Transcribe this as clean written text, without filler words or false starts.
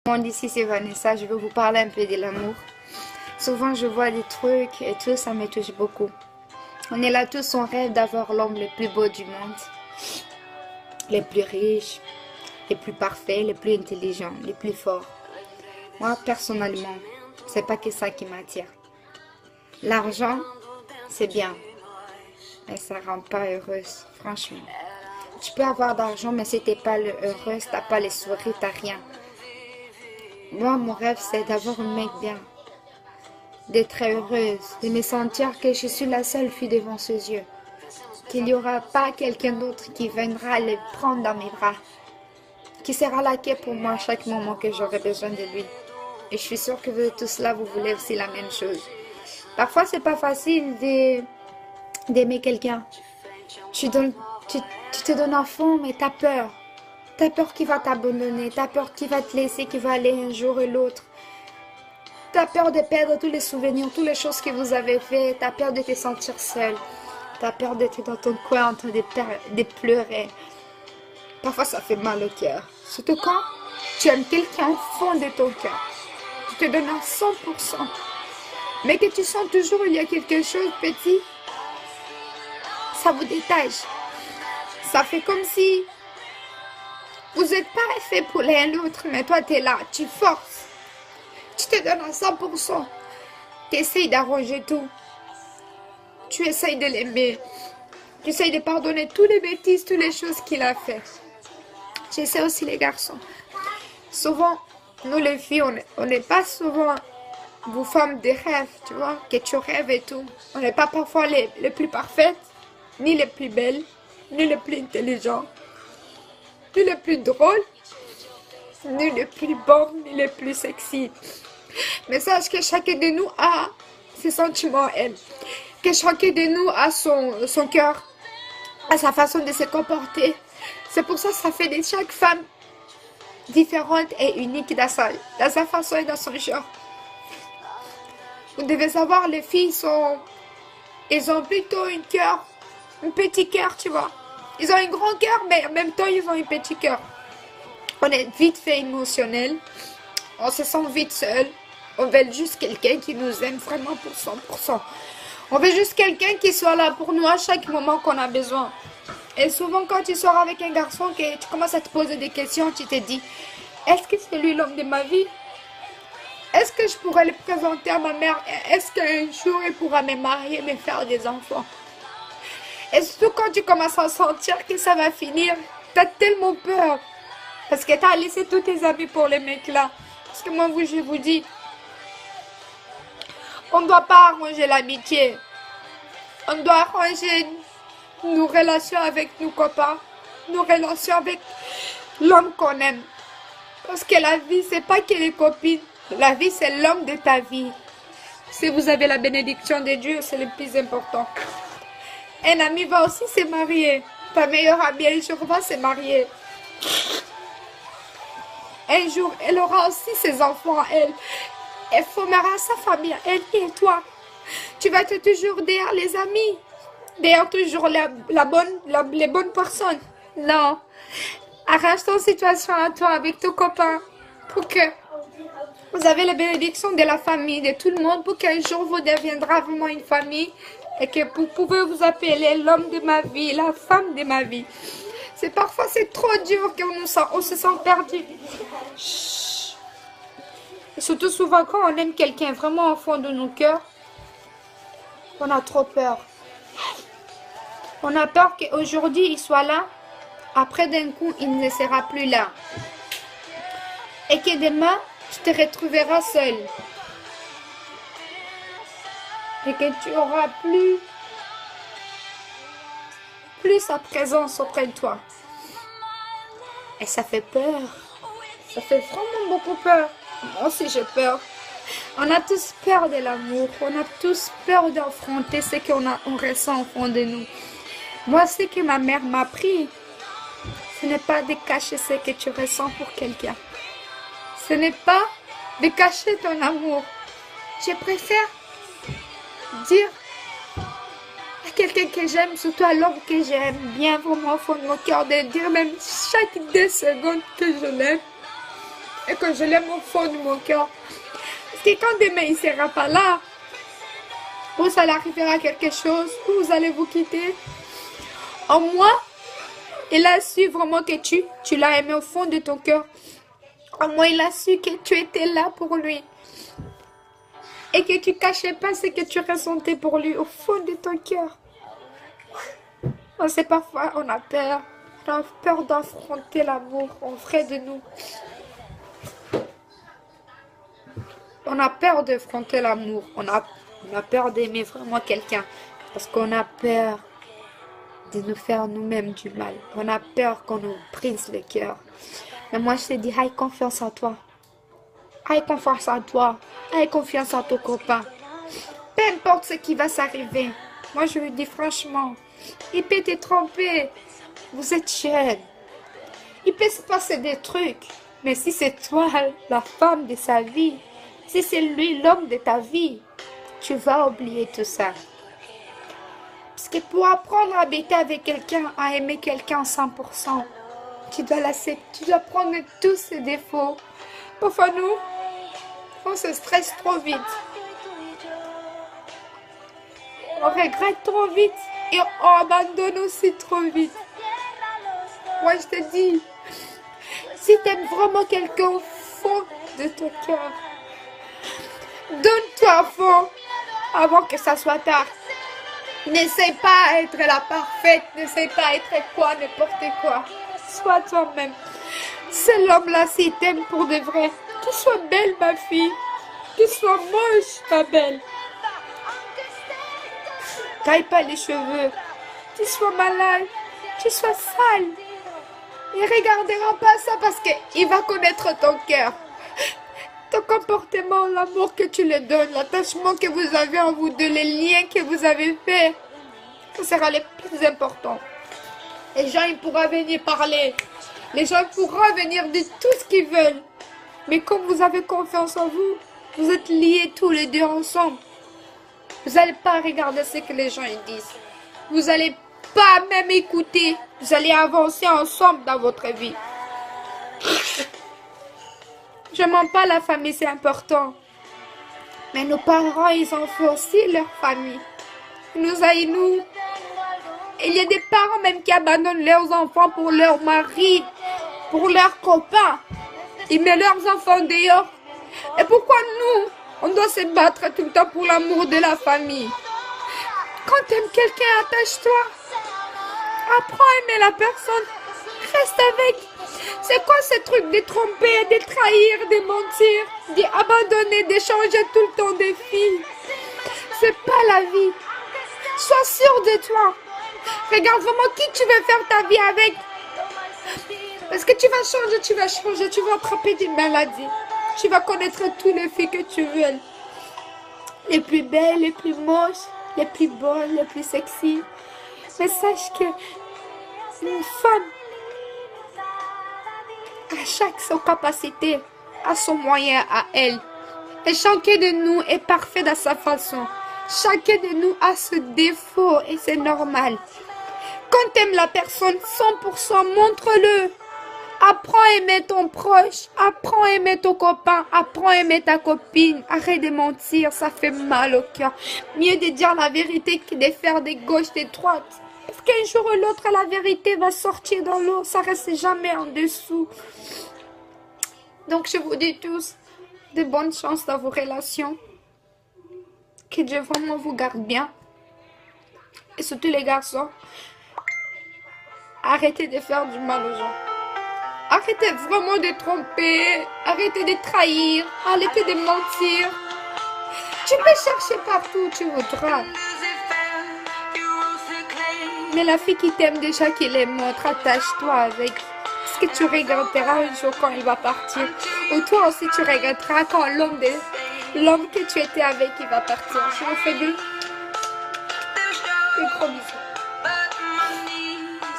Bon, ici c'est Vanessa, je vais vous parler un peu de l'amour. Souvent je vois des trucs et tout, ça me touche beaucoup. On est là tous, on rêve d'avoir l'homme le plus beau du monde, les plus riches, les plus parfaits, les plus intelligents, les plus forts. Moi personnellement, c'est pas que ça qui m'attire. L'argent, c'est bien, mais ça rend pas heureuse, franchement. Tu peux avoir d'argent, mais si t'es pas heureuse, t'as pas les sourires, t'as rien. Moi, mon rêve, c'est d'avoir un mec bien, d'être heureuse, de me sentir que je suis la seule fille devant ses yeux, qu'il n'y aura pas quelqu'un d'autre qui viendra le prendre dans mes bras, qui sera là que pour moi à chaque moment que j'aurai besoin de lui. Et je suis sûre que vous tous là, vous voulez aussi la même chose. Parfois, c'est pas facile d'aimer quelqu'un. Tu te donnes à fond, mais t'as peur. T'as peur qu'il va t'abandonner, t'as peur qu'il va te laisser, qu'il va aller un jour et l'autre. T'as peur de perdre tous les souvenirs, toutes les choses que vous avez faites. T'as peur de te sentir seule. T'as peur d'être dans ton coin en train de pleurer. Parfois, ça fait mal au cœur. Surtout quand tu aimes quelqu'un au fond de ton cœur. Tu te donnes à 100%. Mais que tu sens toujours il y a quelque chose petit. Ça vous détache. Ça fait comme si vous n'êtes pas fait pour l'un l'autre, mais toi, tu es là, tu forces. Tu te donnes à 100%. Tu essayes d'arranger tout. Tu essayes de l'aimer. Tu essayes de pardonner toutes les bêtises, toutes les choses qu'il a fait. J'essaie aussi les garçons. Souvent, nous les filles, on n'est pas souvent vous femmes de rêve, tu vois, que tu rêves et tout. On n'est pas parfois les plus parfaites, ni les plus belles, ni les plus intelligentes, ni les plus drôles, ni les plus bonnes, ni les plus sexy. Mais sache que chacun de nous a ses sentiments, elle. Que chacun de nous a son cœur, a sa façon de se comporter. C'est pour ça que ça fait de chaque femme différente et unique dans sa façon et dans son genre. Vous devez savoir, les filles elles ont plutôt un petit cœur, tu vois. Ils ont un grand cœur, mais en même temps, ils ont un petit cœur. On est vite fait émotionnel. On se sent vite seul. On veut juste quelqu'un qui nous aime vraiment pour 100%. On veut juste quelqu'un qui soit là pour nous à chaque moment qu'on a besoin. Et souvent, quand tu sors avec un garçon, que tu commences à te poser des questions, tu te dis, est-ce que c'est lui l'homme de ma vie? Est-ce que je pourrais le présenter à ma mère? Est-ce qu'un jour, il pourra me marier, me faire des enfants? Et surtout quand tu commences à sentir que ça va finir, tu as tellement peur. Parce que tu as laissé tous tes amis pour les mecs là. Parce que moi, je vous dis, on ne doit pas arranger l'amitié. On doit arranger nos relations avec nos copains, nos relations avec l'homme qu'on aime. Parce que la vie, c'est pas que les copines. La vie, c'est l'homme de ta vie. Si vous avez la bénédiction de Dieu, c'est le plus important. Un ami va aussi se marier. Ta meilleure amie, un jour, va se marier. Un jour, elle aura aussi ses enfants, elle. Elle formera sa famille, elle et toi. Tu vas être toujours derrière les amis. Derrière toujours les bonnes personnes. Non. Arrange ton situation à toi avec ton copain. Pour que vous avez la bénédiction de la famille, de tout le monde. Pour qu'un jour, vous deviendrez vraiment une famille. Et que vous pouvez vous appeler l'homme de ma vie, la femme de ma vie. Parfois, c'est trop dur qu'on se sent perdu. Chut. Et surtout souvent quand on aime quelqu'un vraiment au fond de nos cœurs, on a trop peur. On a peur qu'aujourd'hui il soit là, après d'un coup il ne sera plus là. Et que demain, tu te retrouveras seul. Et que tu auras plus sa présence auprès de toi. Et ça fait peur. Ça fait vraiment beaucoup peur. Moi aussi j'ai peur. On a tous peur de l'amour. On a tous peur d'affronter ce on ressent au fond de nous. Moi, ce que ma mère m'a appris, ce n'est pas de cacher ce que tu ressens pour quelqu'un. Ce n'est pas de cacher ton amour. Je préfère dire à quelqu'un que j'aime, surtout à l'homme que j'aime bien vraiment au fond de mon cœur, de dire même chaque 2 secondes que je l'aime. et que je l'aime au fond de mon cœur. Parce que quand demain il ne sera pas là, ou ça arrivera quelque chose, ou vous allez vous quitter, en moi, il a su vraiment que tu l'as aimé au fond de ton cœur. En moi, il a su que tu étais là pour lui. Et que tu cachais pas ce que tu ressentais pour lui au fond de ton cœur. On sait parfois, on a peur d'affronter l'amour en vrai de nous. On a peur d'affronter l'amour, on a peur d'aimer vraiment quelqu'un, parce qu'on a peur de nous faire nous-mêmes du mal. On a peur qu'on nous brise le cœur. Mais moi, je te dis, aie confiance en toi. Aie confiance en toi. Aie confiance en ton copain. Peu importe ce qui va s'arriver. Moi, je lui dis franchement, il peut te tromper. Vous êtes jeune. Il peut se passer des trucs. Mais si c'est toi, la femme de sa vie, si c'est lui, l'homme de ta vie, tu vas oublier tout ça. Parce que pour apprendre à habiter avec quelqu'un, à aimer quelqu'un 100%, tu dois l'accepter, tu dois prendre tous ses défauts. Parfois, nous, on se stresse trop vite. On regrette trop vite et on abandonne aussi trop vite. Moi, je te dis, si tu aimes vraiment quelqu'un au fond de ton cœur, donne-toi à fond avant que ça soit tard. N'essaie pas d'être la parfaite, n'essaie pas d'être quoi, n'importe quoi. Sois toi-même. C'est l'homme-là, s'il t'aime pour de vrai. Tu sois belle, ma fille. Tu sois moche, ma belle. Taille pas les cheveux. Tu sois malade. Tu sois sale. Il ne regardera pas ça parce qu'il va connaître ton cœur. Ton comportement, l'amour que tu lui donnes, l'attachement que vous avez en vous deux, les liens que vous avez faits, ça sera le plus important. Les gens, ils pourront venir parler. Les gens pourront venir dire tout ce qu'ils veulent. Mais comme vous avez confiance en vous, vous êtes liés tous les deux ensemble. Vous n'allez pas regarder ce que les gens ils disent. Vous n'allez pas même écouter. Vous allez avancer ensemble dans votre vie. Je ne mens pas, la famille, c'est important. Mais nos parents, ils en font aussi leur famille. Nous, il y a des parents même qui abandonnent leurs enfants pour leur mari, pour leurs copains. Ils mettent leurs enfants dehors. Et pourquoi nous, on doit se battre tout le temps pour l'amour de la famille? Quand tu aimes quelqu'un, attache-toi. Apprends à aimer la personne. Reste avec. C'est quoi ce truc de tromper, de trahir, de mentir, d'abandonner, d'échanger tout le temps des filles? C'est pas la vie. Sois sûr de toi. Regarde vraiment qui tu veux faire ta vie avec. Parce que tu vas changer, tu vas attraper des maladies. Tu vas connaître tous les filles que tu veux. Les plus belles, les plus moches, les plus bonnes, les plus sexy. Mais sache que une femme, à chaque son capacité, à son moyen, à elle. Et chacun de nous est parfait dans sa façon. Chacun de nous a ce défaut et c'est normal. Quand tu aimes la personne 100%, montre-le. Apprends à aimer ton proche, apprends à aimer ton copain, apprends à aimer ta copine. Arrête de mentir, ça fait mal au cœur. Mieux de dire la vérité que de faire des gauches, des droites. Parce qu'un jour ou l'autre, la vérité va sortir dans l'eau, ça ne reste jamais en dessous. Donc je vous dis tous, de bonnes chances dans vos relations. Que Dieu vraiment vous garde bien. Et surtout les garçons, arrêtez de faire du mal aux gens. Arrêtez vraiment de tromper, arrêtez de trahir, arrêtez de mentir. Tu peux chercher partout où tu voudras. Mais la fille qui t'aime déjà, qui les montre, attache-toi avec. Parce que tu regretteras un jour quand il va partir. Ou toi aussi tu regretteras quand l'homme que tu étais avec, il va partir. Je vous fais des gros bisous.